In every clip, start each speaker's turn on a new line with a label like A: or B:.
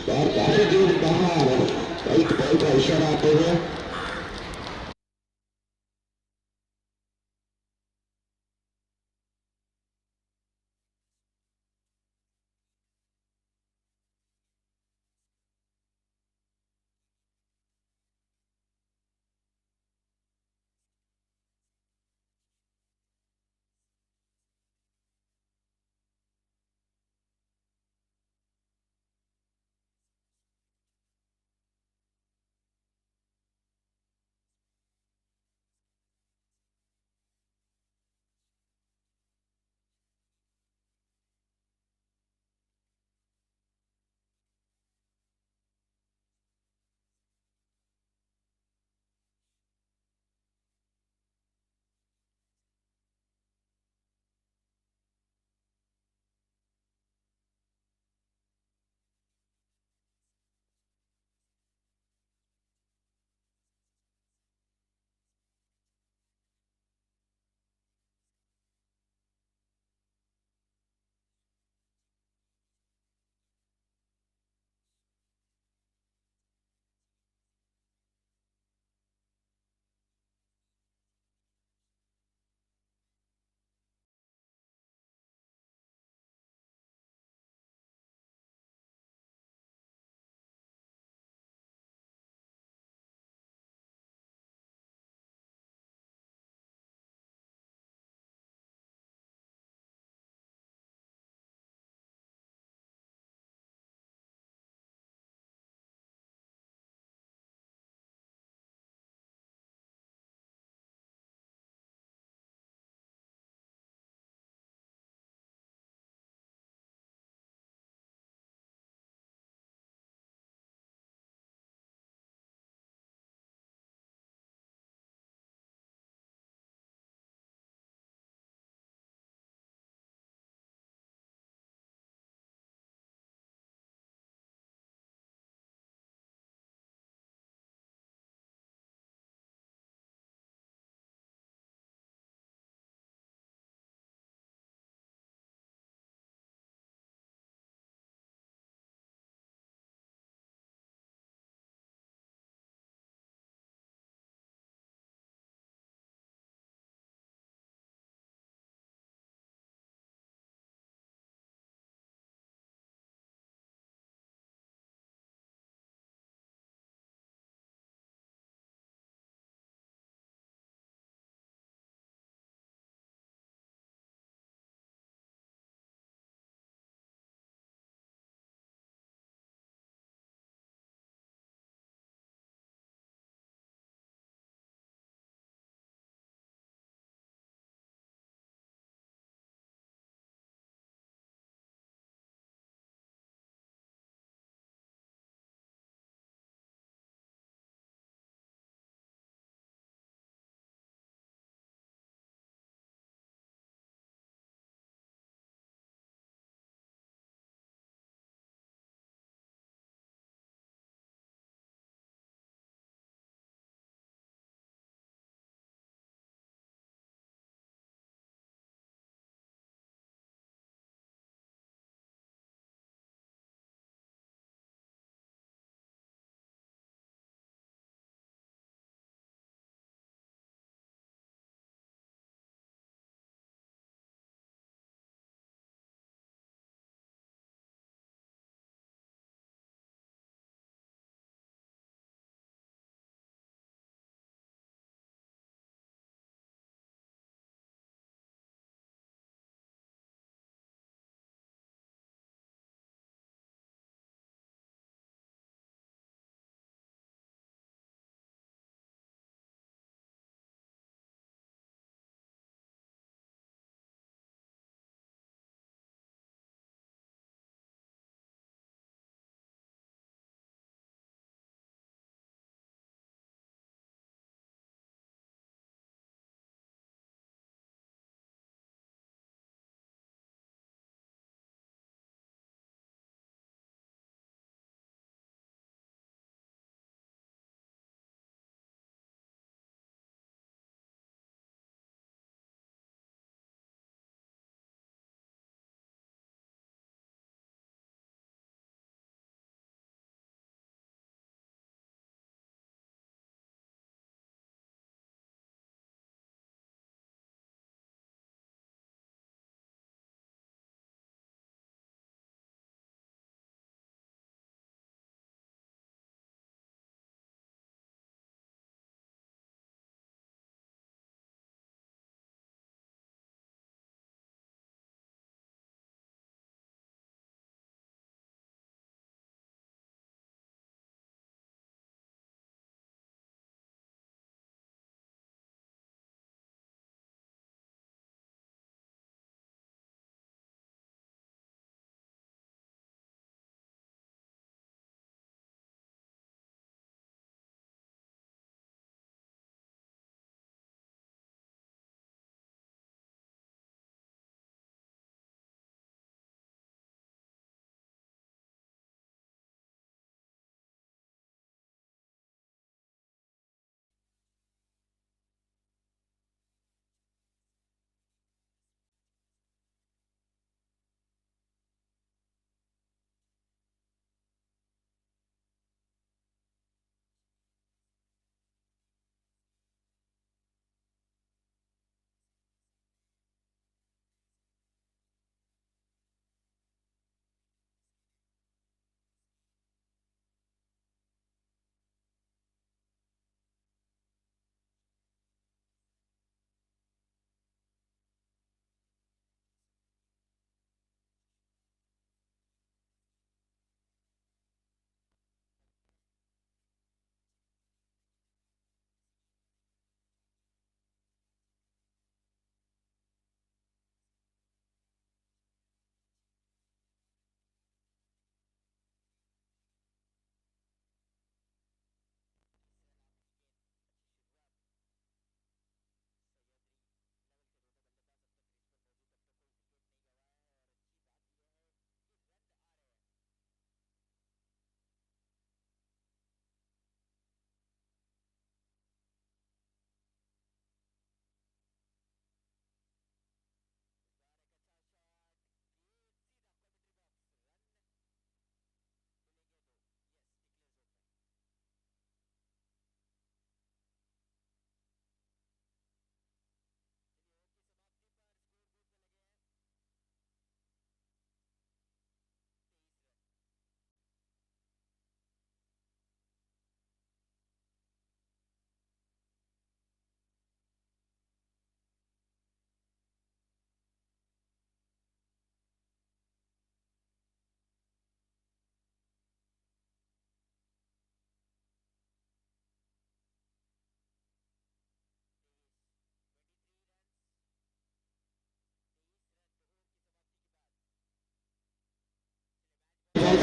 A: और काफी दूर बाहर एक बॉल का इशारा आते हुए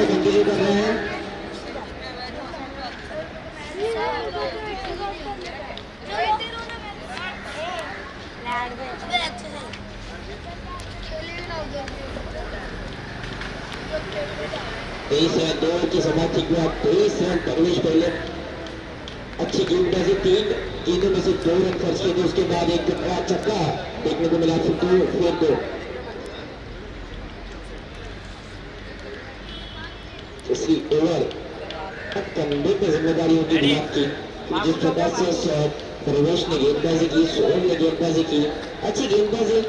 A: से कंटिन्यू कर रहे हैं। तेईस रन 2 ओवर की समाप्ति के बाद 23 रन परवेश पहले अच्छी गेंदबाजी, तीनों में से 2 रन खर्च किए थे, उसके बाद एक छक्का देखने को मिला, फिर 2 इसी ओवर अब कंधे पे जिम्मेदारी होगी विराट की। जिस प्रकार से प्रवेश ने गेंदबाजी की, सोहन ने गेंदबाजी की, अच्छी गेंदबाजी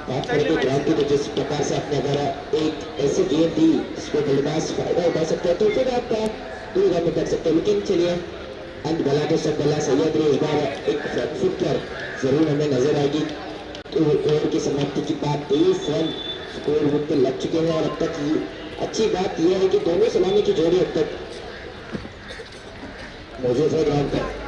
A: बात करेंगे ग्राउंड की, तो जिस प्रकार से आपने अगर एक ऐसी गेंद दी जिसको बल्लेबाज फायदा उठा सकते हैं, तो फिर आप 2 रन में कर सकते हैं। लेकिन चलिए अंत भला तो सब भला, सैयद इस बार एक फ्रंट फुट पर जरूर हमें नजर आएगी। तो ओवर की समाप्ति के बाद 23 रन स्कोर बुक पर लग चुके हैं, और अब तक अच्छी बात यह है कि दोनों सलामी की जोड़ी अब तक मौजूद है ग्राउंड पर।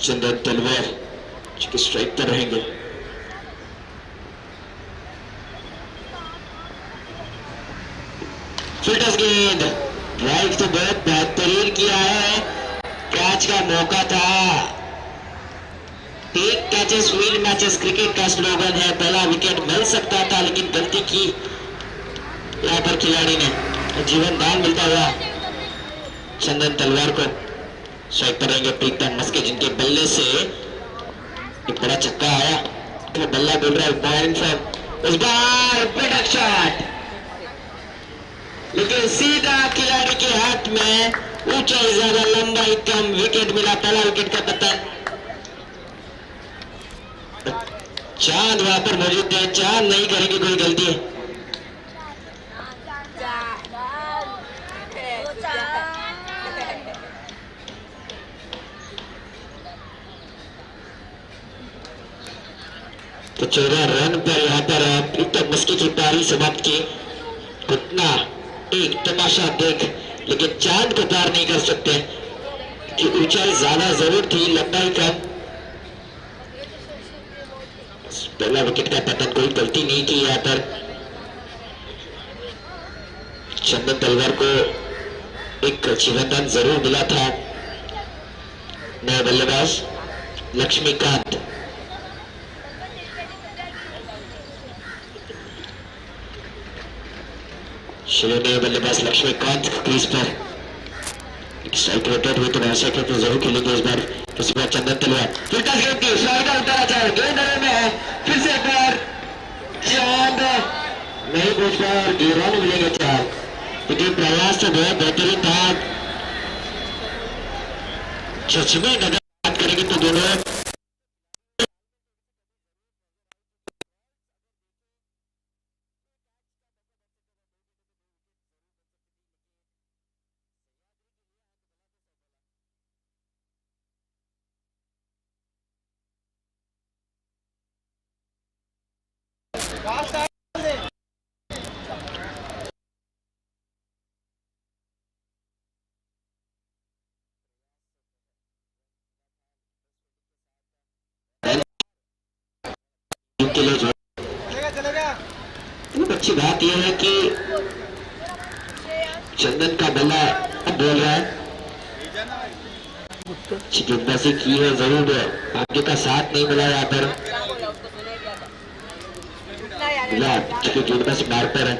A: चंदन तलवार जो स्ट्राइक पर रहेंगे। फिल्टर्स गेंद ड्राइव तो बहुत बेहतरीन किया है, कैच का मौका था। Take catches win matches cricket का स्लोगन है, पहला विकेट मिल सकता था लेकिन गलती की यहाँ पर खिलाड़ी ने, जीवन दान मिलता हुआ चंदन तलवार को। स्ट्राइक पर रहेंगे प्रीतम मस्के, जिनके बल्ले से एक बड़ा छक्का आया, तो बल्ला बोल रहा है पॉइंट फ्रॉम इस बार बेटर शॉट, लेकिन सीधा खिलाड़ी के हाथ में, ऊंचाई ज्यादा लंबाई कम, विकेट मिला, पहला विकेट का पतन। चांद वहां पर मौजूद है, चांद नहीं करेंगे कोई गलती। तो 14 रन पर यहाँ पर प्रीतम मस्के की पारी समाप्त की। कितना एक तमाशा देख, लेकिन चांद को पार नहीं कर सकते कि ऊंचाई ज्यादा जरूर थी, लंबाई कम। पहला विकेट का पतन, कोई गलती नहीं की यहाँ पर। चंदन तलवार को एक जीवनदान जरूर मिला था। नए बल्लेबाज लक्ष्मीकांत, नए बल्लेबाज लक्ष्मीकांत क्रीज पर स्ट्राइक रोटेट हुई, तो आशा करते जरूर खेलेंगे इस बार। इस बार चंदन तलवार फिल्टर्स गेंद की स्लाइडर उतारा जाए, गेंद में है, फिर से एक बार चांद नहीं पहुंच पाया और घेरा में मिलेगा 4, लेकिन प्रयास तो बहुत बेहतरीन था। सच में अगर बात करेंगे तो दोनों के लिए जो अच्छी बात यह है कि चंदन का बल्ला अब बोल रहा है, गेंदबाजी की है जरूर, भाग्य का साथ नहीं मिला यहाँ पर, मिला गेंदबाज मार पर है।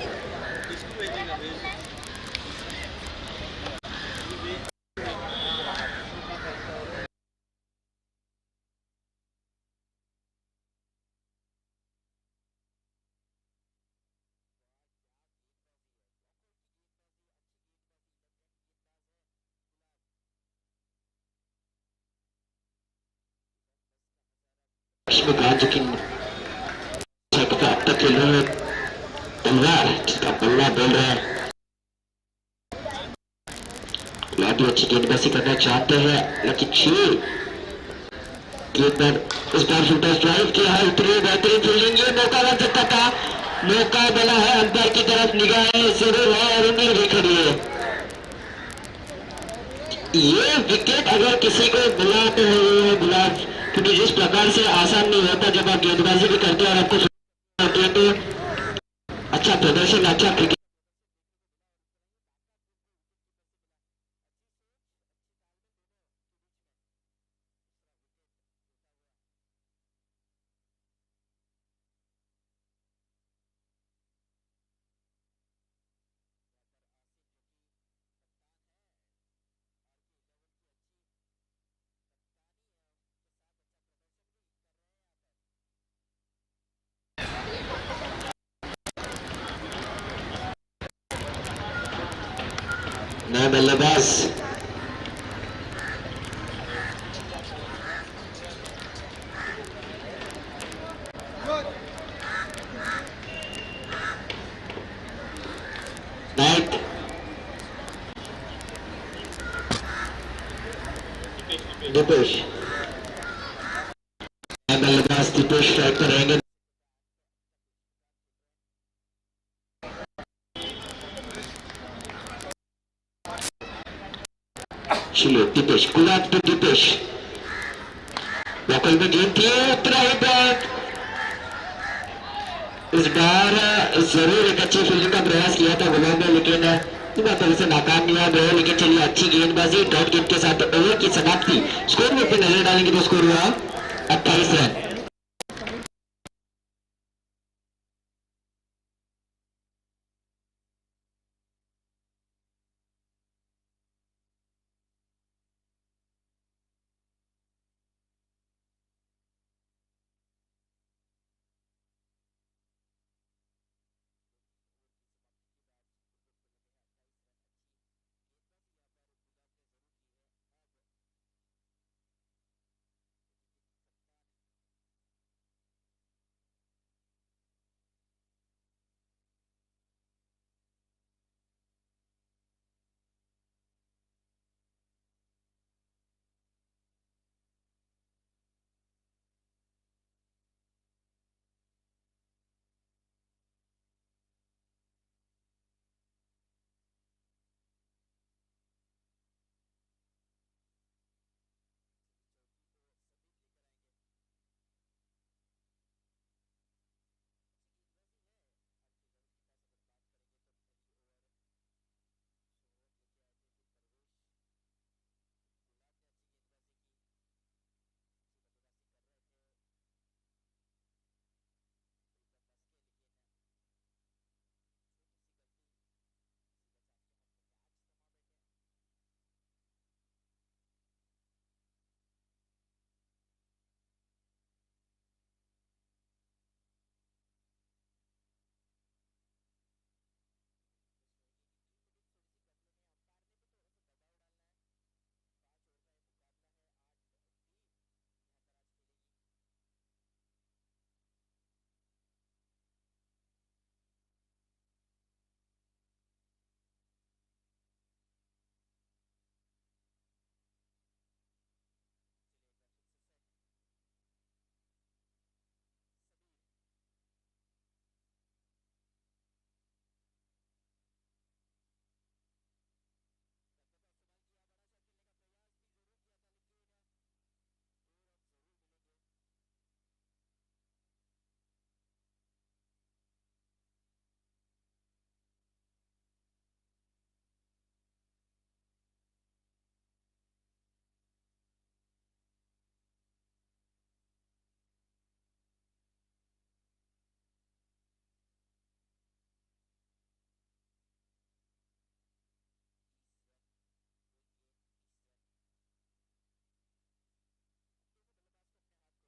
A: लक्ष्मीकांत जो कि अब तक खेल रहे हैं तलवार, जिसका बल्ला बोल रहा है। लाडी अच्छी गेंदबाजी करना चाहते हैं, लेकिन इस बार फुलटॉस ड्राइव किया है, इतनी बेहतरीन फील्डिंग, ये मौका बन सकता था, मौका बना है, अंपायर की तरफ निगाहें जरूर है और उम्मीद भी खड़ी है। ये विकेट अगर किसी को मिला तो है मिला, क्योंकि जिस प्रकार से आसान नहीं होता जब आप गेंदबाजी भी करते हैं और आपको तो अच्छा प्रदर्शन, अच्छा क्रिकेट। नया बल्लेबाज नाइट, दीपेश, नया बल्लेबाज दीपेश स्ट्राइक पर रहेंगे। चलिए दीपेश, गुलाब तो दीपेश बॉकल में गेंद थी, उतरा ही बैट। इस बार जरूर एक अच्छी फील्डिंग का प्रयास किया था गुलाब ने, लेकिन तरह से नाकाम नहीं हुआ। लेकिन चलिए अच्छी गेंदबाजी, डॉट गेंद के साथ ओवर की समाप्ति। स्कोर में पे नजर डालेंगे तो स्कोर हुआ 28 रन।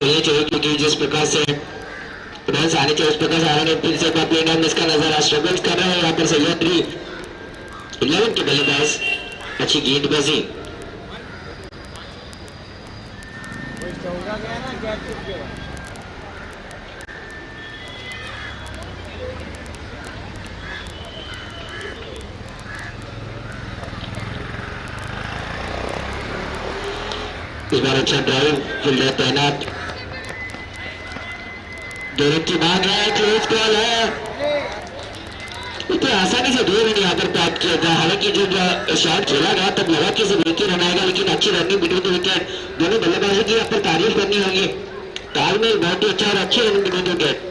A: ये चाहिए क्योंकि जिस प्रकार से रन आने चाहिए उस प्रकार से आने फिर से प्लेन रन इसका नजर स्ट्रगल्स कर रहे हैं यहाँ पर सह्याद्री 11 के बल्लेबाज। अच्छी गेंदबाजी, इस बार अच्छा ड्राइव फील्डर तैनात, दोनों की मांग है, क्लोज बॉल है, इतने आसानी से 2 रन यहाँ पर प्राप्त किया था। हालांकि जब शॉट खेला गया तब लगा कि सिर्फ विकेट रन आएगा, लेकिन अच्छी रनिंग बिटवीन द विकेट, दोनों बल्लेबाजों की यहाँ पर तारीफ करनी होगी, तालमेल बहुत ही अच्छा और अच्छी रनिंग बिटवीन द विकेट।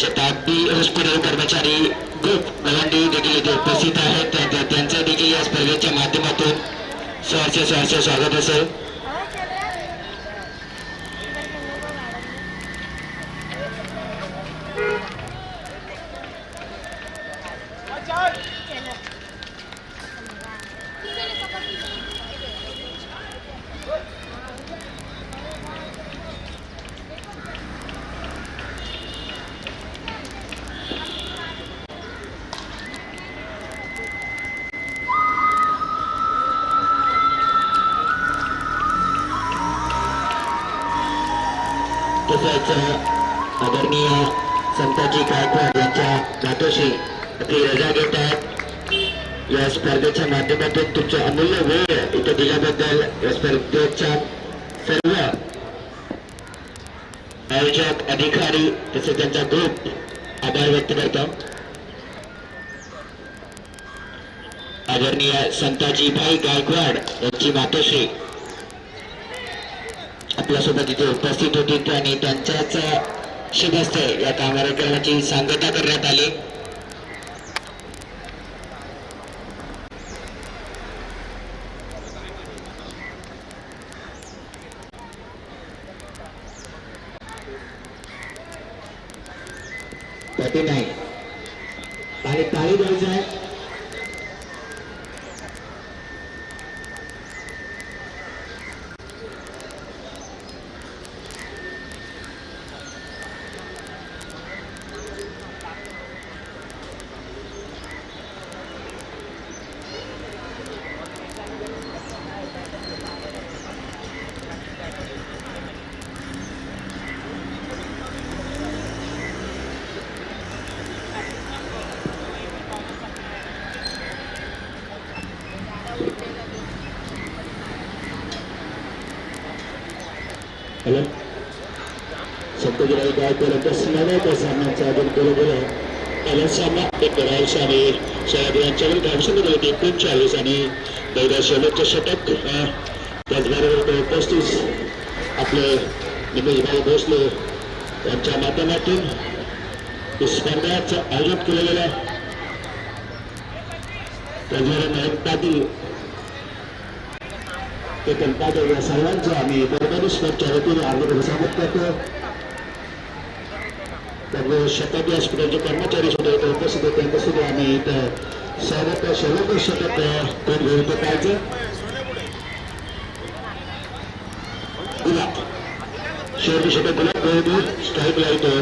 A: शताब्दी हॉस्पिटल कर्मचारी ग्रुप गलांडी देखील इथे उपस्थित आहेत, त्यांचं देखील या स्पर्धेच्या माध्यमातून सहर्ष स्वागत असेल. आदरणीय संताजी गायकवाड यांच्या नातोशी आपली रजा घेत आहेत. या स्पर्धेच्या माध्यमातून तुमचा अमूल्य वेळ इथे दिल्याबद्दल या स्पर्धेच्या सर्व आयोजक अधिकारी तसेच त्यांचा ग्रुप आभार व्यक्त करतो. आदरणीय संताजी भाई गायकवाड यांची मातोश्री आपल्यासोबत इथे उपस्थित होती आणि त्यांच्याच शुभ हस्ते या कार्यक्रमाची सांगता करण्यात आली. नाही आणि ताळी द्यायचं आहे. हॅलो सप्तगिरी गायकवाड स्मरण सामन्याचा अजून बरोबर पहिला सामना एक रायल्स आणि शहरांच्यावर धावसंख्या होती 39 आणि पहिल्या शेवटचं षटक त्याचबरोबर 35 आपले निमेशभाई भोसले यांच्या माध्यमातून स्पर्धेचं आयोजन केलं गेलं. त्याचबरोबर महेश पाटील केतन पाटील या सर्वांचं आम्ही बरोबर स्पर्धेच्या वतीने हार्दिक स्वागत करतो. त्यामुळे शताब्दी हॉस्पिटलचे कर्मचारी सुद्धा इथे उपस्थित होते, त्यांचं सुद्धा आम्ही इथं शेवट षटक कोण घेऊन पाहायचं. गुलाब शेवटी षटक गुलाब घेऊन स्ट्राईकला येतो.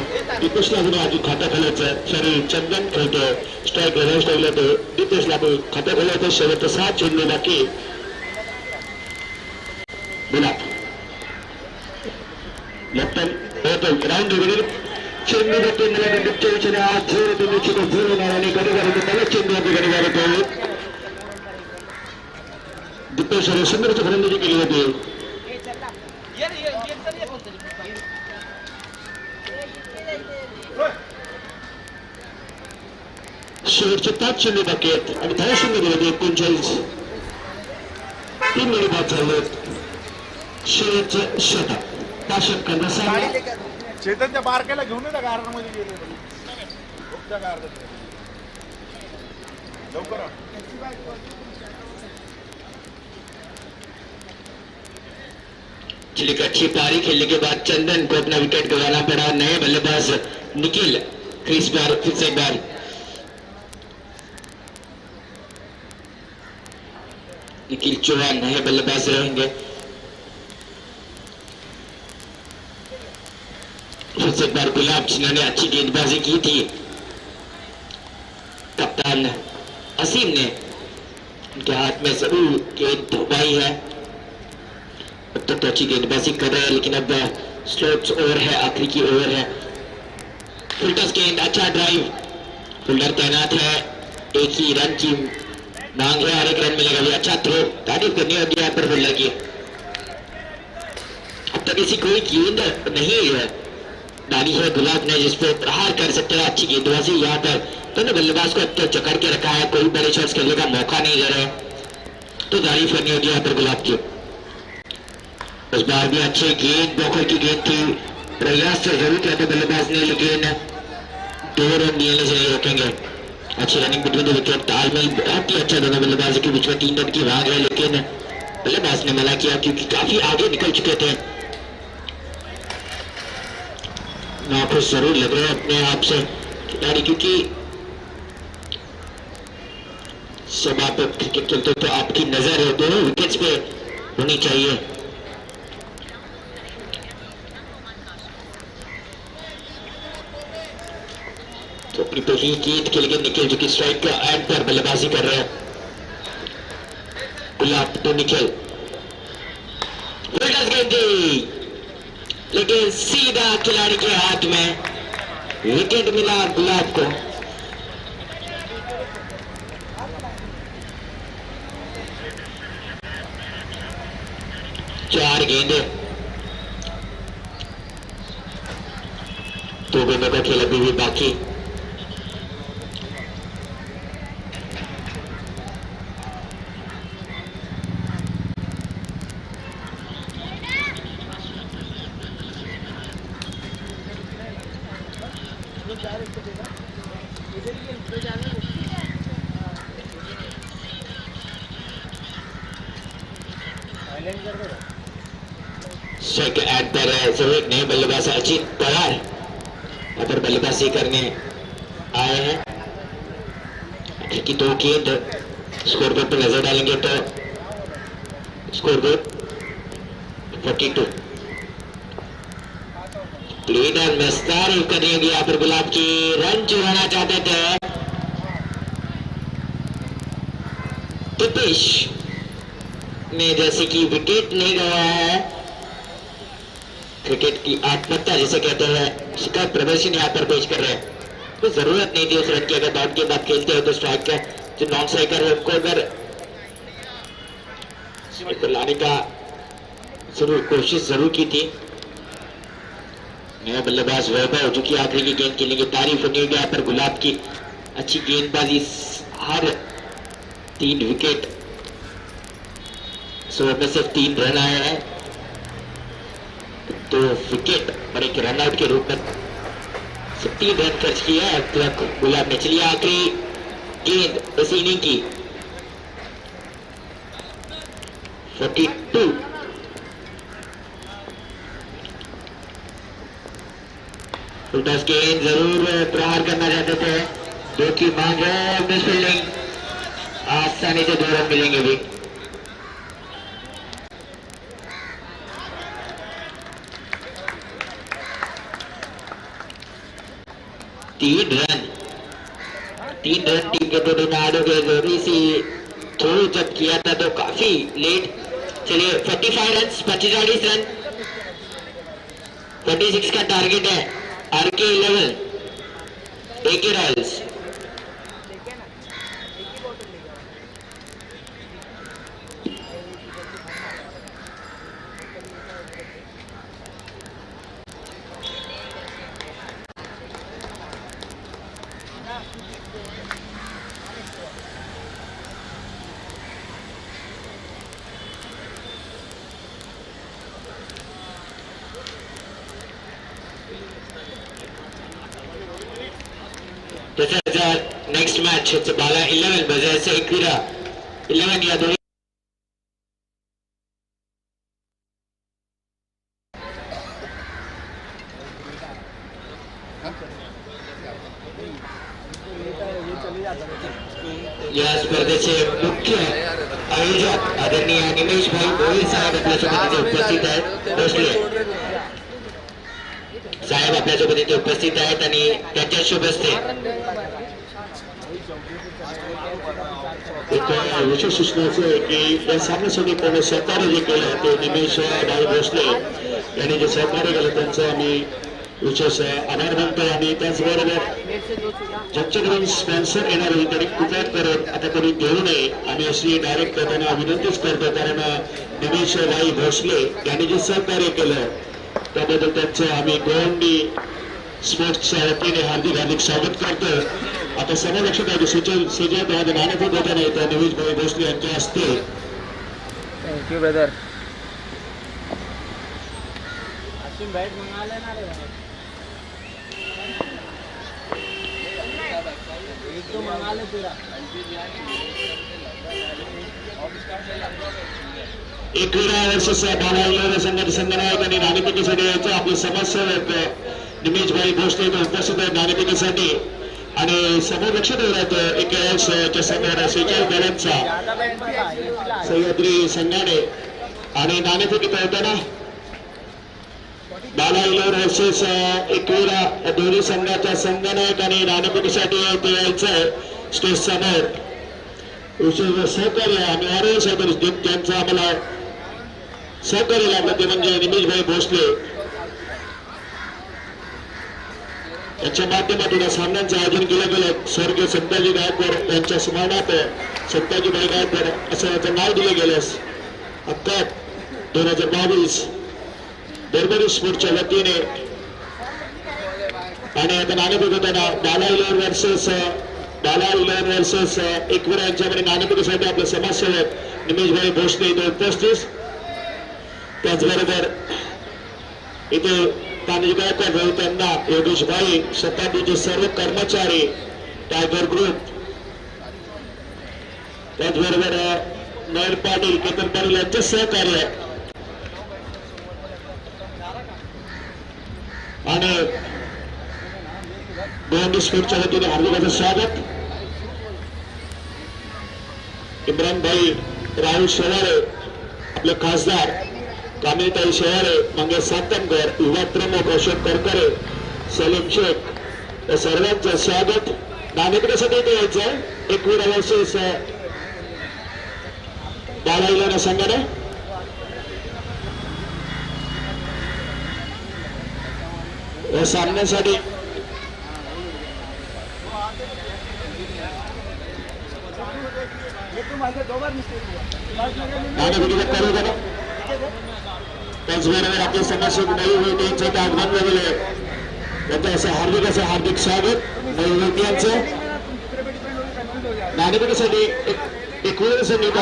A: दीपेश लागून आधी खातं खोलायचं, सॉरी चंदन खेळतो स्ट्राईक रन स्ट्राईकला येतो. दीपेश लागून खातं खोलायचं. शेवटचं 7 चेंडू बाकी. गुलाब लेफ्ट राऊंड वगैरे चेंडू देतो मला गडीच्या विचारे आज झेल निश्चित झेल होणार आणि गडीगाडी त्याला चेंडू गडीगाडी तो दीपेश सुंदरची फलंदाजी केली होती. शेवटचे 5 चेंडू बाकी आहेत आणि धावसंख्या दिली होती 39. 3 मिनिट बाद झाले. शेवटचं षटक 5 षटकांचा सामना.
B: चेतनच्या बारक्याला घेऊन येता गार्डन मध्ये गेले लवकर.
A: चिलिकट की पारी खेलने के बाद चंदन को अपना विकेट गंवाना पड़ा. नए बल्लेबाज निखिल क्रीज पर फिर से एक बार निखिल चौहान नए बल्लेबाज रहेंगे. फिर से एक बार गुलाब जिन्होंने अच्छी गेंदबाजी की थी. कप्तान असीम ने उनके हाथ में जरूर गेंद धुमाई है। अब तक तो अच्छी गेंदबाजी कर रहे हैं, लेकिन अब स्लोप्स ओवर है, आखिरी की ओवर है। फुलटस गेंद, अच्छा ड्राइव, फुल्डर तैनात है, एक ही रन की मांग है, हर एक रन मिलेगा भी। अच्छा थ्रो, तारीफ करनी होगी यहाँ पर फुल्डर की। अब तक ऐसी कोई गेंद नहीं है डाली है गुलाब ने जिसपे प्रहार कर सकते हैं। अच्छी गेंदबाजी यहाँ पर दोनों बल्लेबाज को अब तक जकड़ के रखा है, कोई बड़े शॉट्स खेलने का मौका नहीं दे रहे, तो तारीफ करनी होगी यहाँ पर गुलाब की। इस बार भी अच्छी गेंद, बॉकर की गेंद थी, प्रयास तो जरूर किया था बल्लेबाज ने, लेकिन 2 रन लेने से नहीं रोकेंगे। अच्छी रनिंग बिटवीन द विकेट, तालमेल बहुत ही अच्छा दोनों बल्लेबाजों के बीच में, 3 रन की मांग है, लेकिन बल्लेबाज ने मना किया क्योंकि काफी आगे निकल चुके थे। नाखुश जरूर लग रहे हैं अपने आप से खिलाड़ी, क्योंकि जब आप क्रिकेट खेलते हो तो आपकी नजर है दोनों विकेट्स पे होनी चाहिए। तो अपनी पहली गेंद खेल के निखिल जो कि स्ट्राइक का एंड पर बल्लेबाजी कर रहे हैं। गुलाब तो निखिल गेंद दी, लेकिन सीधा खिलाड़ी के हाथ में विकेट मिला गुलाब को। चार गेंदे, 2 गेंदों का खेल अभी भी बाकी। सेकंड एंड पर एक नए बल्लेबाज अजीत पवार यहाँ पर बल्लेबाजी करने आए हैं। क्योंकि 2 गेंद स्कोर बोर्ड पर नजर डालेंगे तो स्कोर बोर्ड 42। प्लेडर मस्तारी करनी होगी यहाँ पर गुलाब की, रन चुराना चाहते थे तिपेश ने, जैसे कि विकेट नहीं गया है। क्रिकेट की आत्महत्या जिसे कहते हैं, उसका प्रदर्शन यहाँ पर पेश कर रहे हैं। तो जरूरत नहीं थी उस रन की, अगर डॉट के बाद खेलते हो तो स्ट्राइक का जो नॉन स्ट्राइकर है उनको अगर लाने का जरूर कोशिश जरूर की थी। नया बल्लेबाज वैभव जो कि आखिरी की गेंद खेलेंगे, तारीफ होनी होगी यहाँ पर गुलाब की। अच्छी गेंदबाजी, हर 3 विकेट, 100 में सिर्फ 3 रन आए हैं, 2 विकेट और 1 रन आउट के रूप में 3 रन खर्च किया है अब तक गुलाब ने। चलिए आखिरी गेंद इस इनिंग की, 42। फुलटस गेंद जरूर प्रहार करना चाहते थे, 2 की मांग है, मिस फील्डिंग, आसानी से 2 रन मिलेंगे भी। तीन रन टीम के टोर्नाडो के जरूरी सी थ्रो जब किया था तो काफी लेट। चलिए 45 रन, 45 रन, 46 का टारगेट है RK 11 AK Royals. This is our next match. It's Bala 11 versus Equira 11 या दो। या स्पर्धेचे मुख्य आयोजक आदरणीय निमेश भाई मोहिल साहेब आपल्यासोबत इथे उपस्थित आहेत। भोसले साहेब आपल्यासोबत इथे उपस्थित आहेत आणि त्यांच्या शुभ हस्ते एक
C: विशेष सूचनाचं आहे की या सामन्यासाठी कोणी सहकार्य जे केलं ते निमेश भाई भोसले यांनी जे सहकार्य केलं त्यांचं आम्ही विशेष आभार मानतो. आणि त्याचबरोबर ज्यांच्या घरून स्पॉन्सर येणार होते त्यांनी कृपया करून आता कोणी घेऊ नये. आम्ही अशी डायरेक्ट त्यांना विनंतीच करतो, कारण निमेश भाई भोसले यांनी जे सहकार्य केलं त्याबद्दल त्यांचं आम्ही गोवंडी स्पोर्ट्सच्या वतीने हार्दिक स्वागत करतो. आता समोर लक्षात आहे सुजय नाणेफेक होताना येतं निमेश भाई भोसले यांच्या हस्ते.
D: Thank you brother. असीम भाई मंगा लेना रे भाई, एक तो मंगा ले पूरा.
C: एकविरा वर्षाचा बाला संघाचे संघनायक आणि नाणेफेकीसाठी यायचं आपले समाजसेवक निमेश भाई भोसले इथे उपस्थित आहेत नाणेफेकीसाठी. आणि समोर लक्षात येतात एकेच्या संघाने सेचाळीस बॅलन्सचा सह्याद्री संघाने. आणि नाणेफेकीत होताना बाला 11 वर्सेस एकविरा दोन्ही संघाच्या संघनायक आणि नाणेफेकीसाठी ते यायचं स्टेज समोर. विशेष सहकार्य आणि आरोग्य सहकारी ज्यांचं आम्हाला सहकार्य लागलं ते म्हणजे निमेश भाई भोसले यांच्या माध्यमातून या सामन्यांचं आयोजन केलं गेलं. स्वर्गीय संताजी गायकवाड यांच्या स्मरणार्थ संताजीबाई गायकवाड असं याचं नाव दिलं गेलं. आता 2022 बर्बरी स्पोर्टच्या वतीने. आणि आता नाणेफेक होताना बाला 11 वर्सेस एकविरा यांच्याकडे नाणेफेकीसाठी आपले समाजसेवक निमेश भाई भोसले इथे उपस्थित. त्याचबरोबर इथे तानाजी गायकवाड त्यांना योगेश भाई शताब्दीचे सर्व कर्मचारी टायगर ग्रुप, त्याचबरोबर नयर पाटील केतन पाटील यांचे सहकार्य. आणि गोवंडी स्पोर्टच्या वतीने हार्दिक स्वागत. इम्रान भाई राहुल शेवाळे, आपले खासदार कामिनीताई शेवाळे, मंगेश सातमकर, विभाग प्रमुख अशोक करकरे, सलीम शेख या सर्वांचं स्वागत. नाणेफेकीसाठी इथे यायचं 21 वर्सेस बाला 11 संघाने. या सामन्यासाठी नाणेफेकीला करू करा. त्याचबरोबर आपले समाजसेवक नवी होते यांचं आगमन झालेलं आहे. त्यांचं असं हार्दिक स्वागत नवी होते यांचं. नाणेफेकीसाठी 21 संघटनेत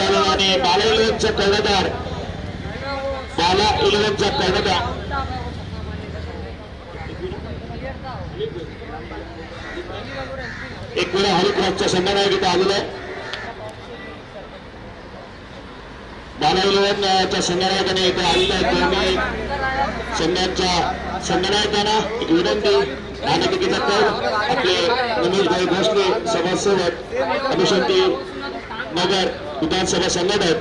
C: आलं आणि बाला 11चा कर्णधार एकविरा हरिक्रॉसच्या संघटनेत इथे आलेलं आहे. बाला 11च्या संघनायकाने इथे आलेल्या आहेत. दोन्ही संघांच्या संघनायकांना एक विनंती, नाणेफेकीचा कल आपले निमेश भाई भोसले समाजसेवक अभिशांती नगर विधानसभा संघटक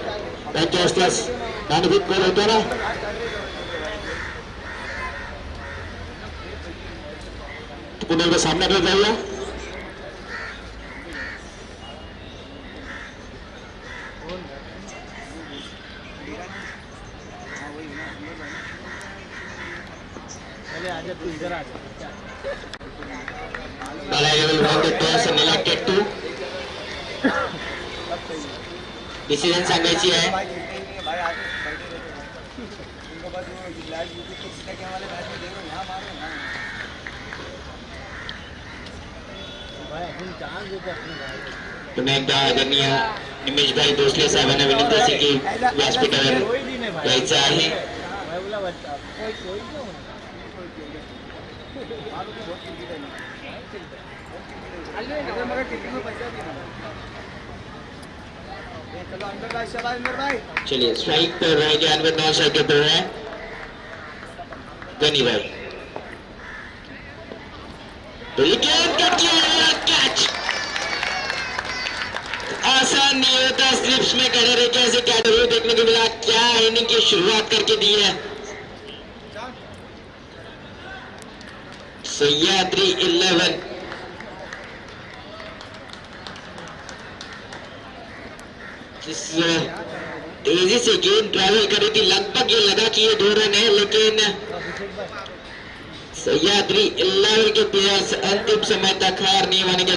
C: त्यांच्या हस्ते नाणेफेक कल होतो ना. पुन्हा एकदा सामन्याकडे जाऊया. Bala 11 won the toss and elected to. Decision सांगायची आहे. पुन्हा एकदा आदरणीय निमेश भाई भोसले साहेबांना विनंती असेल की व्यासपीठावर यायचं आहे. चलिए स्ट्राइक पर रहे हैं अनवर 9 स्ट्राइक पर है गनी भाई. कैच आसान नहीं होता स्लिप्स में खड़े रह के ऐसे कैटेगरी देखने को मिला. क्या इनिंग की शुरुआत करके दी है सह्याद्री 11.
A: जिस तेजी से गेंद ट्रैवल करी थी, लगभग ये लगा कि ये 2 रन है, लेकिन सह्याद्री 11 के प्लेयर्स अंतिम समय तक हार नहीं मानेंगे।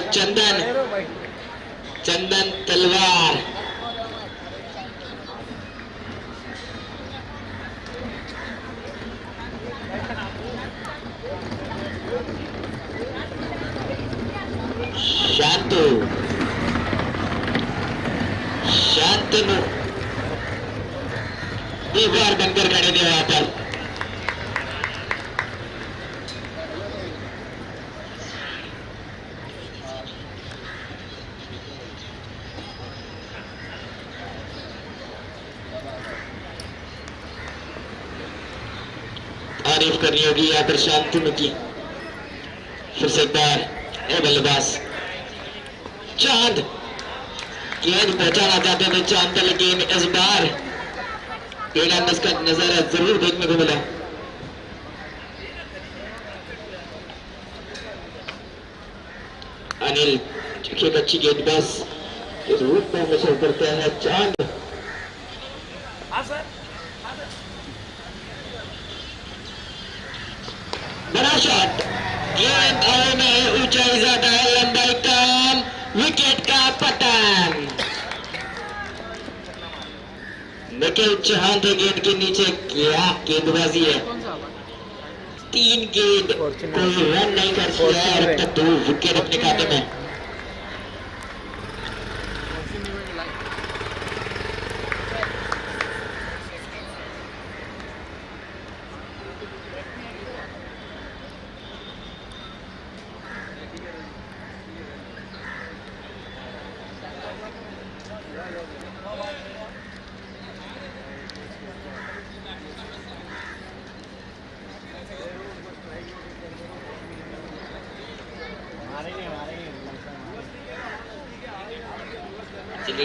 A: चंदन तलवार शांतनु दीवार बनकर खड़े थे वहां पर। तारीफ करनी होगी यहाँ पर शांतनु की। फिर से एक बार बल्लेबाज चांद गेंद पहुंचाना चाहते थे चांद, लेकिन इस बार गेंद का नजारा जरूर देखने को मिला। अनिल एक अच्छी गेंदबाज के रूप में हमेशा उतरता है। चांद बड़ा शॉट, गेंद हवा में, ऊंचाई ज्यादा है, लंबाई कम, विकेट का पतन। निखिल चौहान थे गेंद के नीचे। क्या गेंदबाजी है, 3 गेंद कोई रन नहीं कर सका और अब तक 2 विकेट अपने खाते में।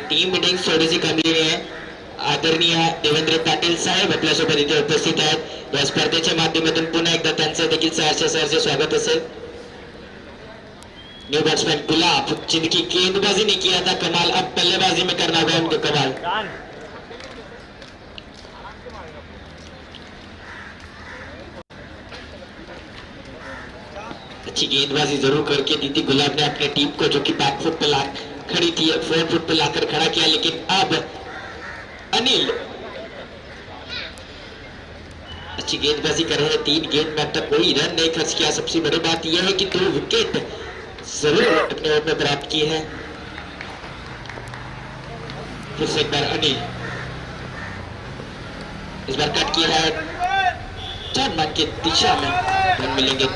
A: टीम मीटिंग थोडी सी गंभीर आहे। आदरणीय देवेंद्र पाटील साहेब आपल्यासोबत इथे उपस्थित आहेत। या स्पर्धेच्या माध्यमातून पुन्हा एकदा त्यांचं देखील सहर्ष स्वागत असेल। न्यू बैट्समैन गुलाब जिनकी गेंदबाजी ने किया था कमाल, अब बल्लेबाजी में करना होगा उनको कमाल। अच्छी गेंदबाजी जरूर करके दी थी गुलाब ने अपने टीम को, जो कि बैक फुट पे खड़ी थी, फ्रंट फुट पे लाकर खड़ा किया। लेकिन अब अनिल अच्छी गेंदबाजी कर रहे हैं। 3 गेंद में अब तक कोई रन नहीं खर्च किया। सबसे बड़ी बात यह है कि 2 विकेट जरूर अपने ओर में प्राप्त किए हैं। फिर से एक बार अनिल, इस बार कट किया है, 4 रन की दिशा में रन मिलेंगे।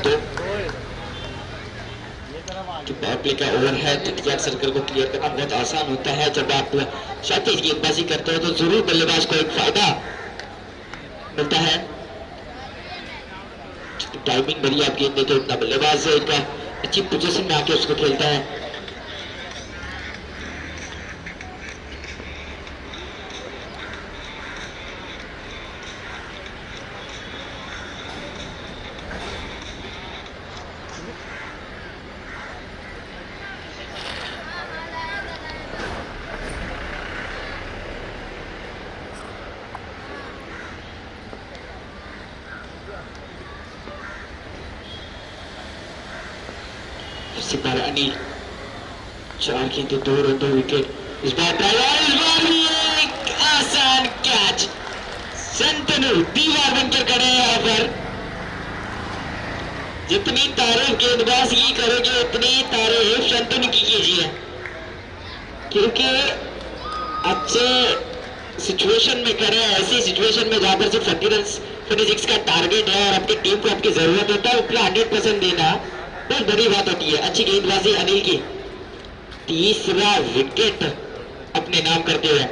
A: तो पावर प्ले का ओवर है, तो सर्कल को क्लियर करना बहुत आसान होता है। जब आप शातिर गेंदबाजी करते हो तो जरूर बल्लेबाज को एक फायदा मिलता है। टाइमिंग भरी आप गेंद देते हो, उतना बल्लेबाज एक अच्छी पोजीशन में आके उसको खेलता है। अनिल 4 गेंदे 2 रन 2 विकेट। इस बार भी एक आसान कैच, शंतनु दीवार बनकर खड़े हैं यहाँ पर। जितनी तारीफ गेंदबाज की करोगे उतनी तारीफ शंतनु की कीजिए, क्योंकि अच्छे सिचुएशन में करे, ऐसी सिचुएशन में जहां पर सिर्फ 46 का टारगेट है और आपकी टीम को आपकी जरूरत होता है, उसमें 100% देना बहुत बड़ी बात होती है। अच्छी गेंदबाजी अनिल की, 3रा विकेट अपने नाम करते हुए।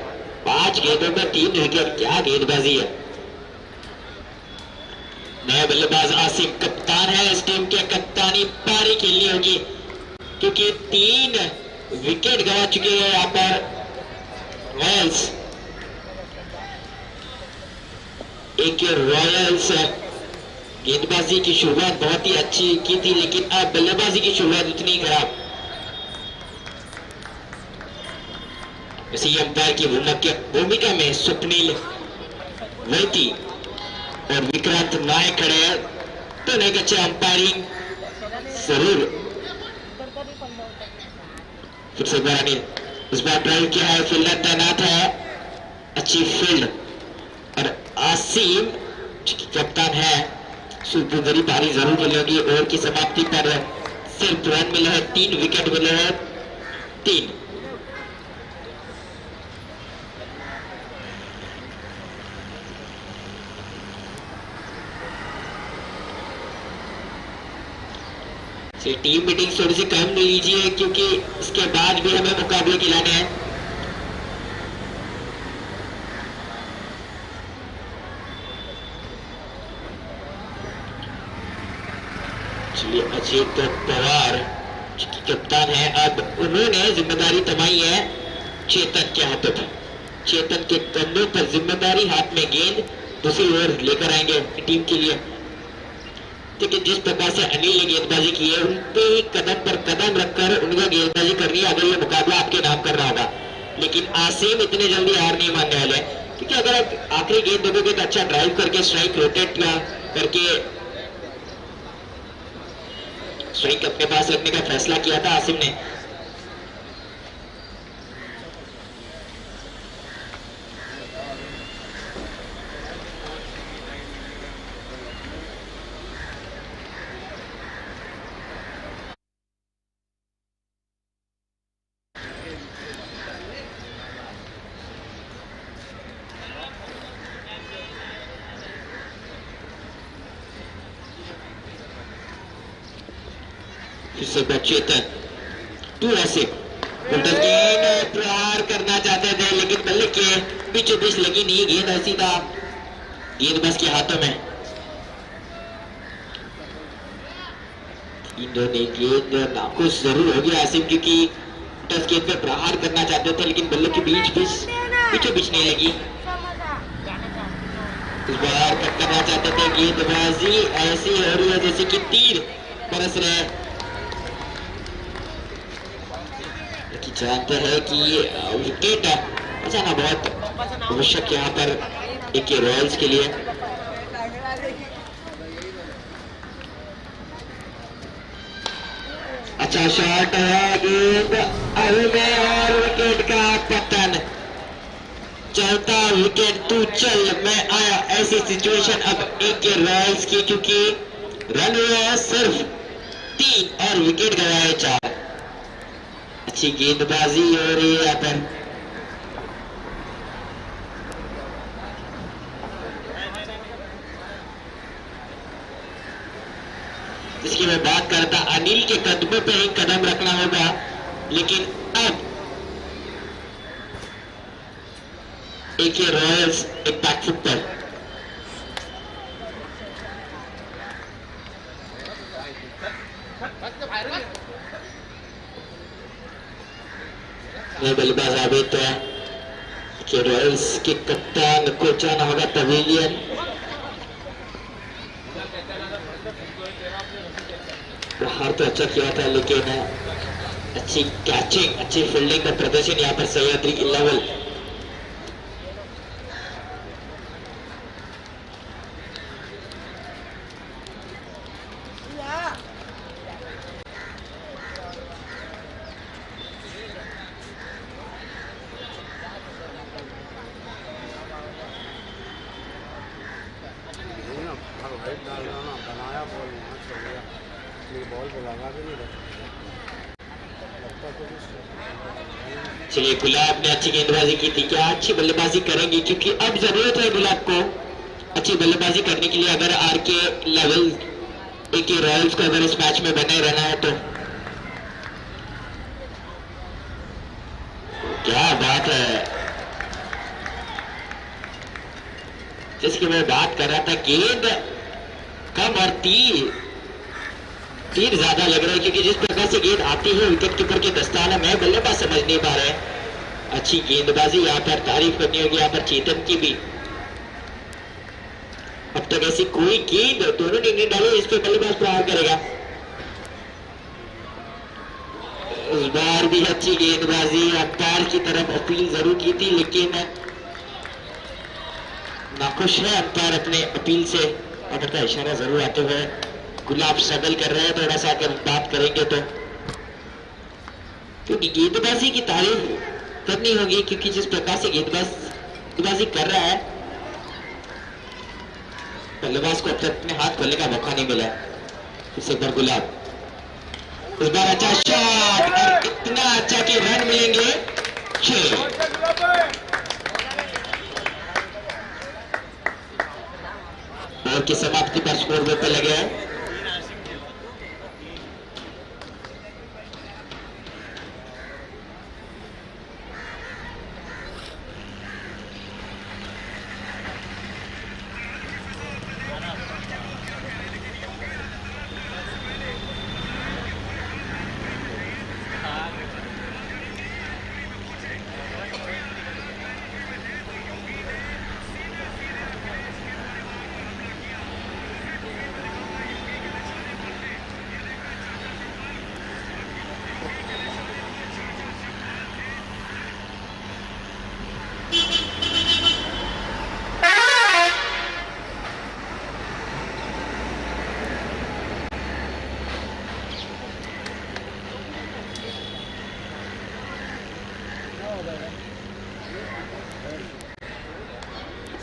A: 5 गेंदों में 3 विकेट, क्या गेंदबाजी है। नया बल्लेबाज आसिम कप्तान है इस टीम के, कप्तानी पारी खेलनी होगी क्योंकि 3 विकेट गवा चुके हैं यहाँ पर रॉयल्स। एक रॉयल्स गेंदबाजी की शुरुआत बहुत ही अच्छी की थी, लेकिन अब बल्लेबाजी की शुरुआत उतनी खराब। इसी अंपायर की भूमिका में स्वप्निल वैती और विक्रांत नायक खड़े हैं। तो नहीं अच्छे अंपायरिंग जरूर फिर से बार इस बार ड्राइव किया है, फील्डर तैनात है, अच्छी फील्ड। और आसिम कप्तान है, सुपरधरी पारी जरूर मिलेगी। ओवर की समाप्ति पर सिर्फ रन मिले हैं, 3 विकेट मिले हैं, 3। टीम मीटिंग थोड़ी सी कम लीजिए क्योंकि इसके बाद भी हमें मुकाबले खिलाने हैं। चलिए अजीत पवार कप्तान है, अब उन्होंने जिम्मेदारी थमाई है चेतन के हाथों पर। चेतन के कंधों पर जिम्मेदारी, हाथ में गेंद, दूसरी ओर लेकर आएंगे टीम के लिए। लेकिन जिस प्रकार से अनिल ने गेंदबाजी की है, उन पे कदम पर कदम रखकर उनका गेंदबाजी करनी है अगर ये मुकाबला आपके नाम कर रहा होगा। लेकिन आसिम इतने जल्दी हार नहीं मानने वाले, क्योंकि अगर आप आखिरी गेंद देखोगे तो अच्छा ड्राइव करके स्ट्राइक रोटेट करके स्ट्राइक अपने पास रखने का फैसला किया था आसिम ने। चेतन टू ऐसे प्रहार करना चाहते थे, लेकिन बल्ले के बीचों बीच लगी नहीं गेंद, सीधा गेंदबाज के हाथों में। इन्होंने गेंद नाखुश जरूर हो गया आसिम, क्योंकि टस गेंद पे प्रहार करना चाहते थे लेकिन बल्ले के बीचों बीच नहीं लगी। इस बार कट करना चाहते थे, गेंदबाजी ऐसी हो रही है जैसे कि तीर बरस रहे। जानते हैं कि ये विकेट बचाना बहुत आवश्यक यहाँ पर एक रॉयल्स के लिए। अच्छा शॉट है, गेंद में और विकेट का पतन। चलता विकेट तू चल, मैं आया, ऐसी सिचुएशन अब एक रॉयल्स की, क्योंकि रन हुए हैं सिर्फ 3 और विकेट गवाए 4। अच्छी गेंदबाजी हो रही है यहाँ पर। जिसकी मैं बात करता, अनिल के कदमों पे ही कदम रखना होगा, लेकिन अब एक रॉयल्स एक बैकफुट पर। बल्लेबाज आबिद के रॉयल्स के कप्तान को जाना होगा पवेलियन। प्रहार तो अच्छा किया था, लेकिन अच्छी कैचिंग, अच्छी फील्डिंग का प्रदर्शन यहाँ पर सह्याद्री लेवल। चलिए गुलाब ने अच्छी गेंदबाजी की थी, क्या अच्छी बल्लेबाजी करेंगी, क्योंकि अब जरूरत है गुलाब को अच्छी बल्लेबाजी करने के लिए। अगर आरके लेवल एक रॉयल्स को अगर इस मैच में बने रहना है तो क्या बात है। जिसकी मैं बात कर रहा था, गेंद कम और तीर ज्यादा लग रहा है, क्योंकि जिस प्रकार से गेंद आती है विकेट कीपर के दस्ताना में बल्लेबाज समझ नहीं पा रहे। अच्छी गेंदबाजी यहाँ पर तारीफ करनी होगी यहाँ पर चेतन की भी। अब तक ऐसी कोई गेंद दोनों ने नहीं डाली इस पे बल्लेबाज प्रहार करेगा। इस बार भी अच्छी गेंदबाजी, अंपायर की तरफ अपील जरूर की थी लेकिन नाखुश है अंपायर अपने अपील से। ऑर्डर का इशारा जरूर आते हुए गुलाब स्ट्रगल कर रहे हैं, थोड़ा सा अगर बात करेंगे तो, क्योंकि गेंदबाजी की तारीफ करनी होगी, क्योंकि जिस प्रकार से गेंदबाजी कर रहा है बल्लेबाज को अब तक अपने हाथ खोलने का मौका नहीं मिला। इस बार गुलाब, इस बार अच्छा शॉट और इतना अच्छा कि रन मिलेंगे 6। ओवर की समाप्ति पर स्कोर बोर्ड पर लगे हैं।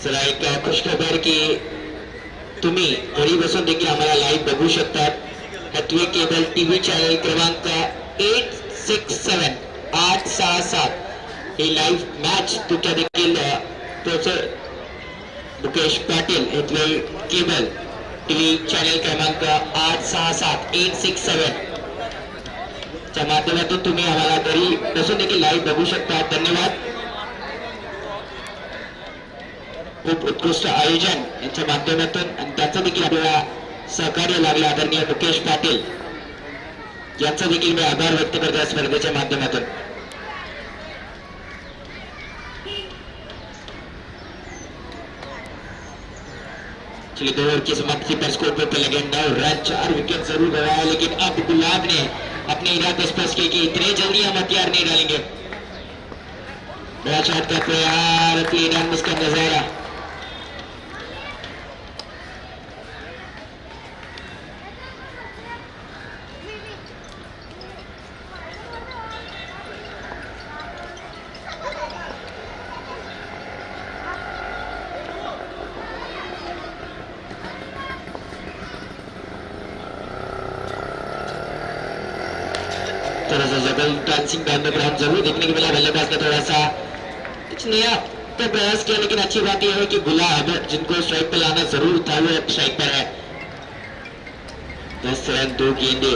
A: चला एक खुशखबर की तुम्ही घरी बसून देखील आम्हाला लाईव्ह बघू शकतात. हॅथवे केबल टीव्ही चॅनल क्रमांक 867 867 ही लाईव्ह मॅच तुमच्या देखील professor Mukesh Patil Hathway cable TV channel क्रमांक 867 867 च्या माध्यमातून तुम्ही आम्हाला घरी बसून देखील लाईव्ह बघू शकता. धन्यवाद. खूप उत्कृष्ट आयोजन यांच्या माध्यमातून आणि त्याचं देखील आपल्याला सहकार्य लागलं आदरणीय मुकेश पाटील यांचा देखील मी आभार व्यक्त करतो या स्पर्धेच्या माध्यमातून. चलिए 2 ओवर की समाप्ति पर स्कोर पर लगे 9 रन, 4 विकेट जरूर गवाया, लेकिन अब गुलाब ने अपने इरादे स्पष्ट किए कि इतने जल्दी हम हथियार नहीं डालेंगे. बड़ा शॉट का प्रयास, क्लीन रन का नजारा. थोड़ा सा जबल डांसिंग बैकग्राउंड जरूर देखने को मिला. बल्लेबाज ने थोड़ा सा कुछ नया का प्रयास किया, लेकिन अच्छी बात यह है कि गुलाब जिनको स्ट्राइक पर लाना जरूर था वो अब स्ट्राइक पर है. 10 रन 2 गेंदे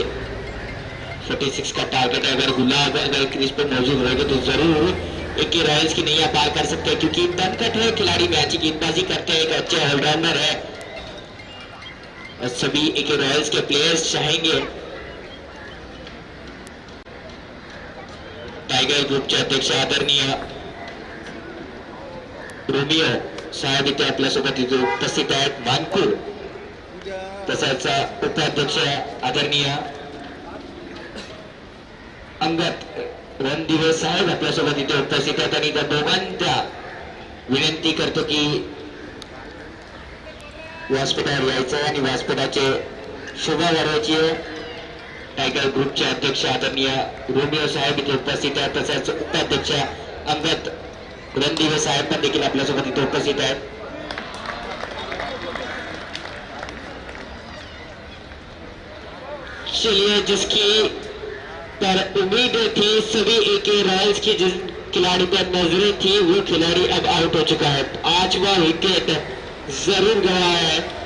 A: 46 का टारगेट है. अगर गुलाब अगर क्रीज पर मौजूद रहेगा तो जरूर एक रॉयल्स की नैया पार कर सकते हैं, क्योंकि दमकट है खिलाड़ी में, अच्छी गेंदबाजी करते हैं, एक अच्छे ऑलराउंडर है और सभी एक रॉयल्स के प्लेयर्स चाहेंगे टायगर ग्रुपचे अध्यक्ष आदरणीय रोमिओ साहेब इथे आपल्यासोबत इथे उपस्थित आहेत. मानकूर तसंच उपाध्यक्ष आदरणीय अंगद रणदिवे साहेब आपल्यासोबत इथे उपस्थित आहेत आणि त्या दोघांच्या विनंती करतो की व्यासपीठावर यायचं आणि व्यासपीठाचे शोभावाढवायची. टायगर ग्रुपचे अध्यक्ष आदरणीय रोमिओ साहेब इथे उपस्थित आहेत, तसंच उपाध्यक्ष अंगद रणदिवे साहेब पण देखील आपल्यासोबत इथे उपस्थित आहेत. चलिए, जिसकी पर उम्मीदें थी सभी एक रॉयल्स की, जिस खिलाड़ी पर नजरें थी वो खिलाड़ी अब आउट हो चुका है. 8वां विकेट जरूर गवाया है.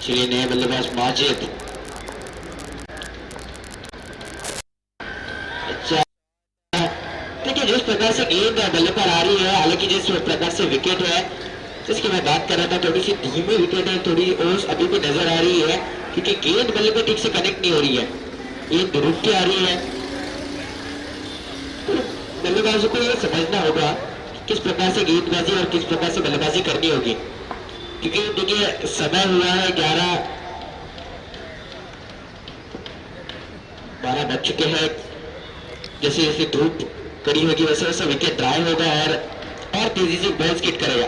C: चलिए नए बल्लेबाज माजिद। अच्छा देखिए जिस प्रकार से गेंद बल्ले पर आ रही है, हालांकि जिस प्रकार से विकेट है जिसकी मैं बात कर रहा था, थोड़ी सी धीमी विकेट है, थोड़ी ओस अभी भी नजर आ रही है क्योंकि गेंद बल्ले पे ठीक से कनेक्ट नहीं हो रही है, गेंद रुक के आ रही है। तो बल्लेबाजों को ये समझना होगा किस प्रकार से गेंदबाजी और किस प्रकार से बल्लेबाजी करनी होगी, क्योंकि देखिए समय हुआ है 11-12 बज चुके हैं। जैसे जैसे धूप कड़ी होगी वैसे वैसे विकेट ड्राई होगा और तेजी से बॉल स्किट करेगा।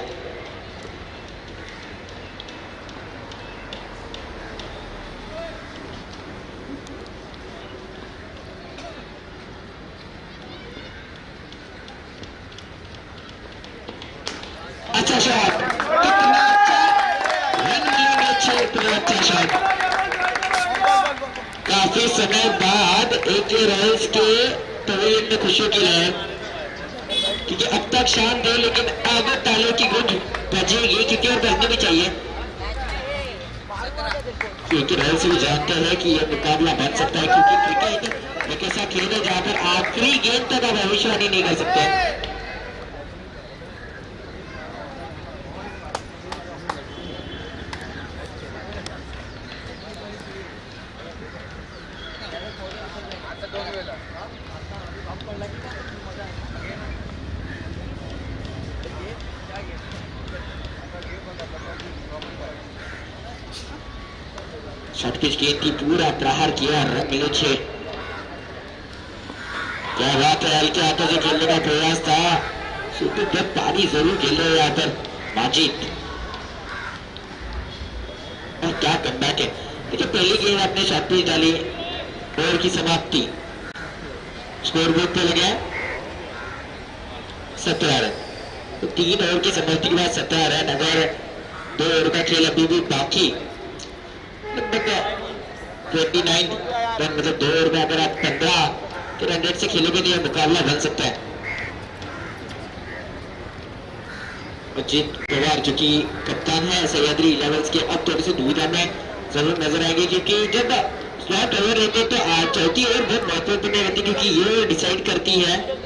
C: अच्छा शॉट, कितना अच्छा रन मिलेंगे, इतना अच्छा शॉट। काफी समय बाद एक रॉयल्स के पवेलियन में खुशियों की लहर, क्योंकि अब तक शाम दे लेकिन अब तालियों की गूंज बजेगी क्योंकि और बजनी भी चाहिए, क्योंकि रॉयल्स भी जानते हैं कि यह मुकाबला बन सकता है, क्योंकि क्रिकेट एक ऐसा खेल है जहां पर आखिरी गेंद तक आप भविष्यवाणी नहीं कर सकते। शॉर्ट पिच गेंद की पूरा प्रहार किया, रन मिले 6। क्या बात है, हल्के हाथों से खेलने का प्रयास था, सुपर पानी जरूर खेल रहे हैं यहाँ पर माजिद। और क्या कमबैक है, देखिए पहली गेंद आपने शॉर्ट पिच डाली, ओवर की समाप्ति, स्कोर बोर्ड पे लगा 17 रन। तो 3 ओवर की समाप्ति के बाद 17 रन, अगर 2 ओवर का खेल अभी भी बाकी, लगभग 29 रन, मतलब 2 ओवर में अगर आप 15 के रन रेट से खेलोगे तो यह मुकाबला बन सकता है। अजीत पवार जो कि कप्तान है सह्याद्री इलेवेंस के, अब थोड़े से दुविधा में जरूर नजर आएंगे, क्योंकि जब स्लॉट ओवर रहते तो चौथी ओवर बहुत महत्वपूर्ण रहती, क्योंकि ये डिसाइड करती है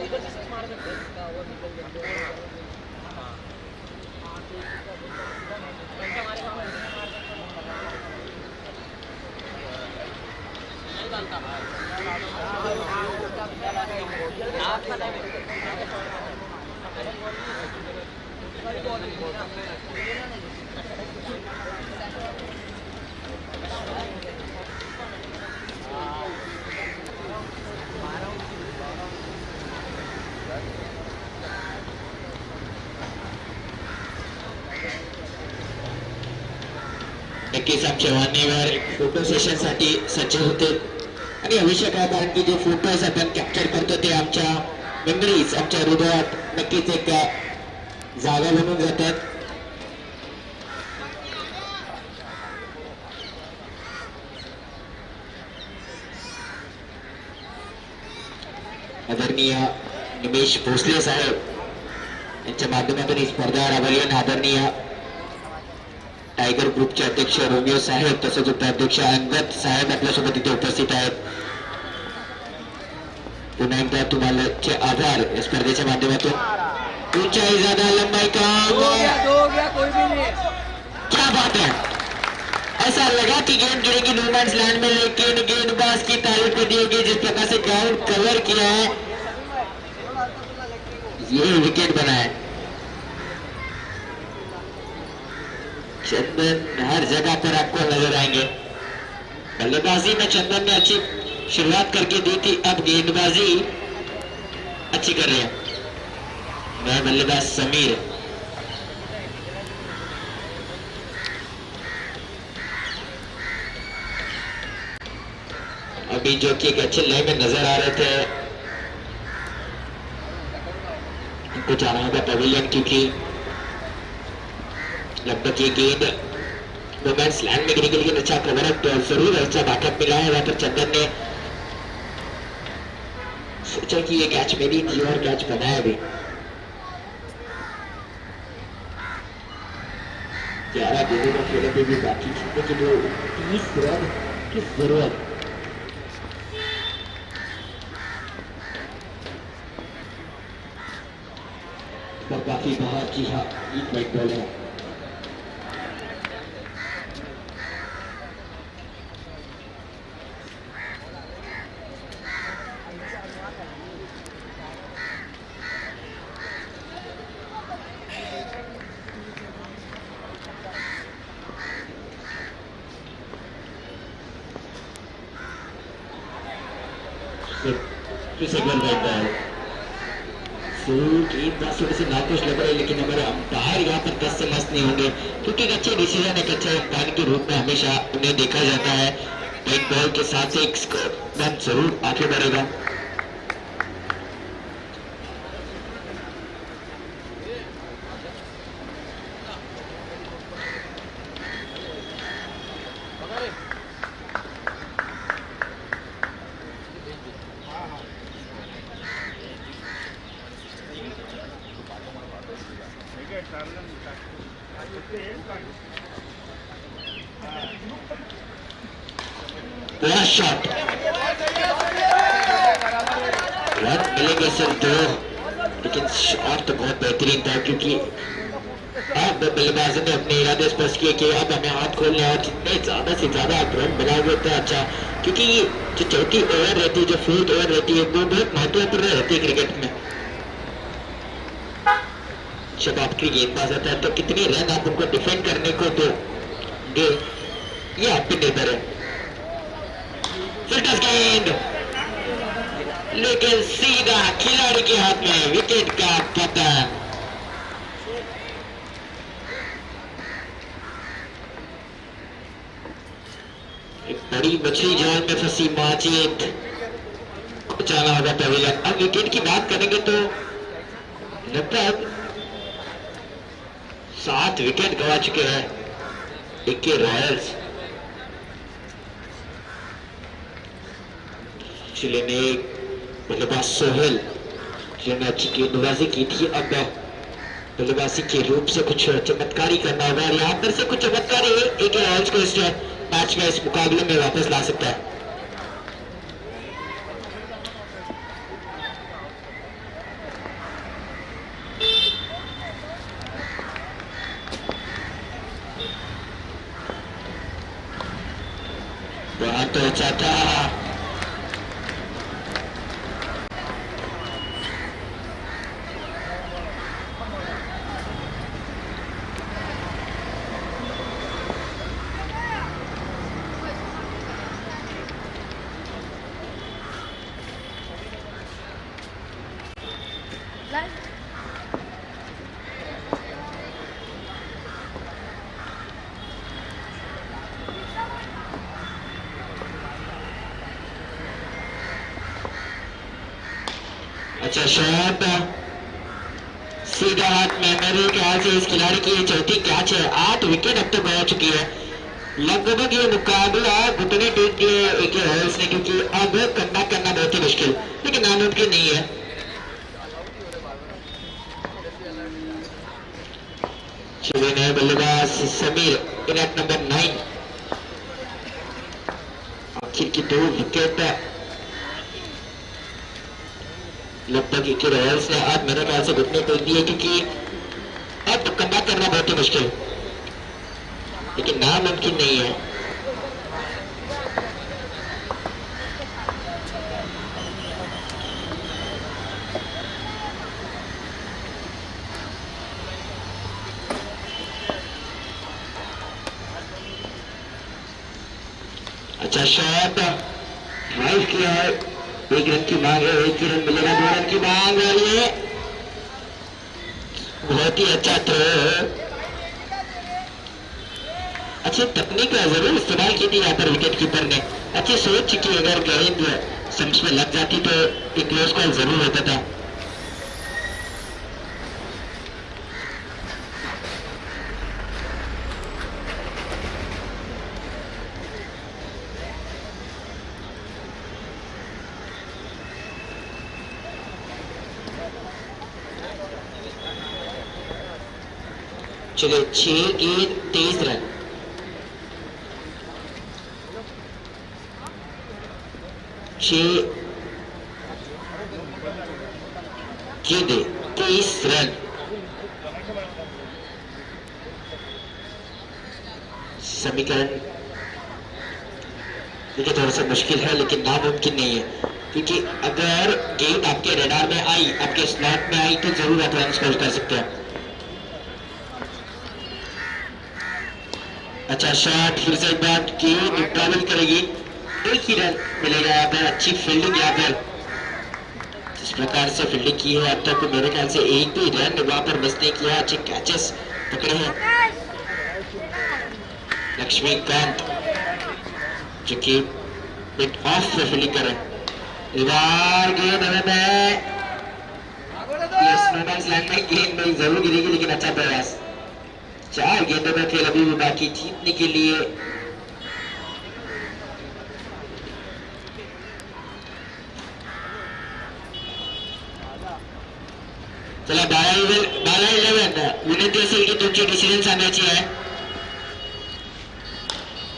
C: नक्कीच आमच्या वाहिनीवर फोटो सेशन साठी सज्ज होते आणि आवश्यक आहे, कारण की जे फोटोज आपण कॅप्चर करतो ते आमच्या मेमरीज, आमच्या हृदयात नक्कीच एक जागा बनून जातात। आदरणीय निमेश भोसले साहेब यांच्या माध्यमातून ही स्पर्धा राबवली, आदरणीय टायगर ग्रुपचे अध्यक्ष रोमियो साहेब तसंच उपाध्यक्ष अंगद साहेब आपल्यासोबत इथे उपस्थित आहेत। पुन्हा एकदा तुम्हाला आभार या स्पर्धेच्या माध्यमातून। ऊंचाई ज्यादा लंबाई कम, क्या बात है, ऐसा लगा कि गेंद गिरेगी नो मैंस लैंड में, लेकिन गेंदबाज की तारीफ को दी गई, जिस प्रकार से ग्राउंड कवर किया है ये विकेट बना है। चंदन हर जगह पर आपको नजर आएंगे। बल्लेबाजी में चंदन ने अच्छी शुरुआत करके दी थी, अब गेंदबाजी अच्छी कर रहे हैं नए बल्लेबाज समीर। अभी जो कि एक अच्छे लय में नजर आ रहे थे, उनको जाना होगा पवेलियन, क्योंकि लगभग ये गेंद वुमेन्स लैंड में गिरी, लेकिन अच्छा कवर अप तो जरूर अच्छा बैकअप मिला है। वहां पर चंदन ने सोचा कि ये कैच मेरी थी और कैच बनाया भी। 11 गेंदों का खेल अभी भी बाकी छूटने के लिए 30 रन की जरूरत। और काफी बाहर, जी हाँ, एक वाइट बॉल है। Second white ball. गेंदबाज थोड़े से नाखुश लग रहे हैं, लेकिन हमारे अंपायर यहाँ पर 10 से मस्त नहीं होंगे, क्योंकि एक अच्छे डिसीजन, एक अच्छे अंपायर के रूप में हमेशा उन्हें देखा जाता है। वाइट बॉल के साथ से एक रन जरूर आगे बढ़ेगा। बड़ा शॉट, रन मिलेंगे सिर्फ 2, लेकिन शॉट तो बहुत बेहतरीन था, क्योंकि अब बल्लेबाज ने अपने इरादे स्पष्ट किए कि अब हमें हाथ खोलने और जितने ज्यादा से ज्यादा आप रन बनाओगे तो अच्छा, क्योंकि जो चौथी ओवर रहती है, जो 4th ओवर रहती है, वो बहुत महत्वपूर्ण रहती है क्रिकेट में। जब आपकी गेंदबाज आता है तो कितने रन आप उनको डिफेंड करने को दोगे, ये आप पे निर्भर है। गेंद, लेकिन सीधा खिलाड़ी के हाथ में, विकेट का पतन। एक बड़ी मछली जाल में फंसी माजिद को जाना होगा पवेलियन। अब विकेट की बात करेंगे तो लगभग 7 विकेट गवा चुके हैं के रॉयल्स। चिले ने बल्लेबाज सोहेल जिन्होंने अच्छी गेंदबाजी की थी, अब बल्लेबाजी के रूप से कुछ चमत्कारी करना होगा, और यहाँ पर से कुछ चमत्कारी एक रॉयल्स को इस मैच में, इस मुकाबले में वापस ला सकता है। बहुत तो अच्छा था, अच्छा शॉट सीधा हाथ में। मेरे ख्याल से इस खिलाड़ी की ये चौथी कैच है। 8 विकेट अब तक गवा चुकी है। लगभग ये मुकाबला घुटने टेक दिए एक रॉयल्स ने, क्योंकि अब करना बहुत ही मुश्किल, लेकिन नामुमकिन नहीं है। चिले बल्लेबाज समीर, इनएट नंबर 9, आखिर की 2 विकेट लगभग एक रॉयल्स ने आज मेरे ख्याल से घुटने टेक दिए, क्योंकि अब कमबैक करना बहुत ही मुश्किल, लेकिन नामुमकिन नहीं है। अच्छा शॉट ड्राइव किया है, 1 रन की मांग है, 1 रन मिलेगा, 2 रन की मांग है, ये बहुत ही अच्छा थ्रो है। अच्छी तकनीक का जरूर इस्तेमाल की थी यहाँ पर विकेट कीपर ने, अच्छी सोच की, अगर गेंद स्टंप्स में लग जाती तो एक क्लोज कॉल जरूर होता था।
A: चलिए 6 गेंद 23 रन। गेंदे 23 रन। समीकरण देखिए थोड़ा सा मुश्किल है लेकिन नामुमकिन नहीं है, क्योंकि अगर गेंद आपके रडार में आई, आपके स्लॉट में आई तो जरूर आप रन स्कोर कर सकते हैं। अच्छा शॉट, फिर से एक बार गेंद ट्रैवल करेगी, एक ही रन मिलेगा यहाँ पर। अच्छी फील्डिंग यहाँ पर, जिस प्रकार से फील्डिंग की है अब तक मेरे ख्याल से एक भी रन वहां पर मिस नहीं किया। अच्छे कैचेस पकड़े हैं लक्ष्मीकांत, जो कि मिड ऑफ में फील्डिंग कर रहे हैं। इधर गेंद में स्नोबॉल्स लाइन में गेंद नहीं जरूर गिरेगी, लेकिन अच्छा प्रयास। 4 गेंदों में खेल अभी भी बाकी जीतने के लिए। चला 12-11 विनीत असेल की तुमचे डिसिजन सांगायची आहे।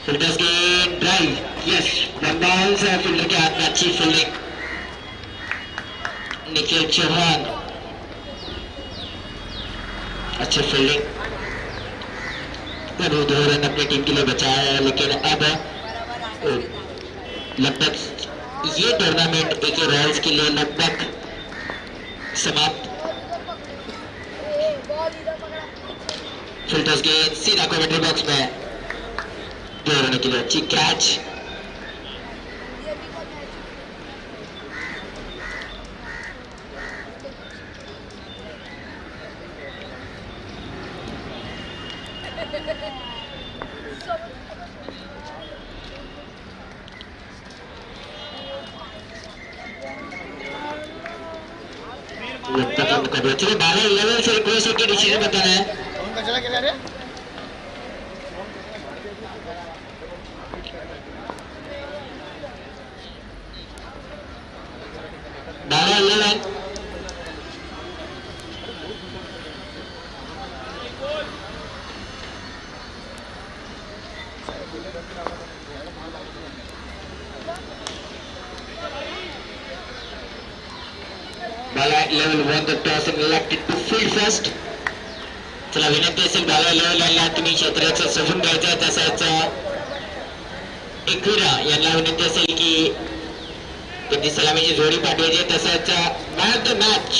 A: फिल्डर्स गेंद ड्राइव, यस वन बाउंस है फील्डर के हाथ में। अच्छी फील्डिंग निखिल चौहान, अच्छी फील्डिंग। करीब 2 रन अपनी टीम के लिए बचाया है, लेकिन अब लगभग ये टूर्नामेंट AK रॉयल्स के लिए लगभग समाप्त। फिल्टर्स गेंद सीधा कमेंट्री बॉक्स में, 2 रन के लिए अच्छी कैच। चलो 12-11 से रिक्वेस्ट है कि डिसीजन बताना है।
B: उनका चला क्या रे?
A: Level won the toss and elected to field first. चला विनंती असेल 12-11 तुम्ही क्षेत्राचं सफून घ्यायचं, तसंच एकविरा यांना विनंती असेल की त्यांनी सलामीची जोडी पाठवायची, तसंच मॅन ऑफ द मॅच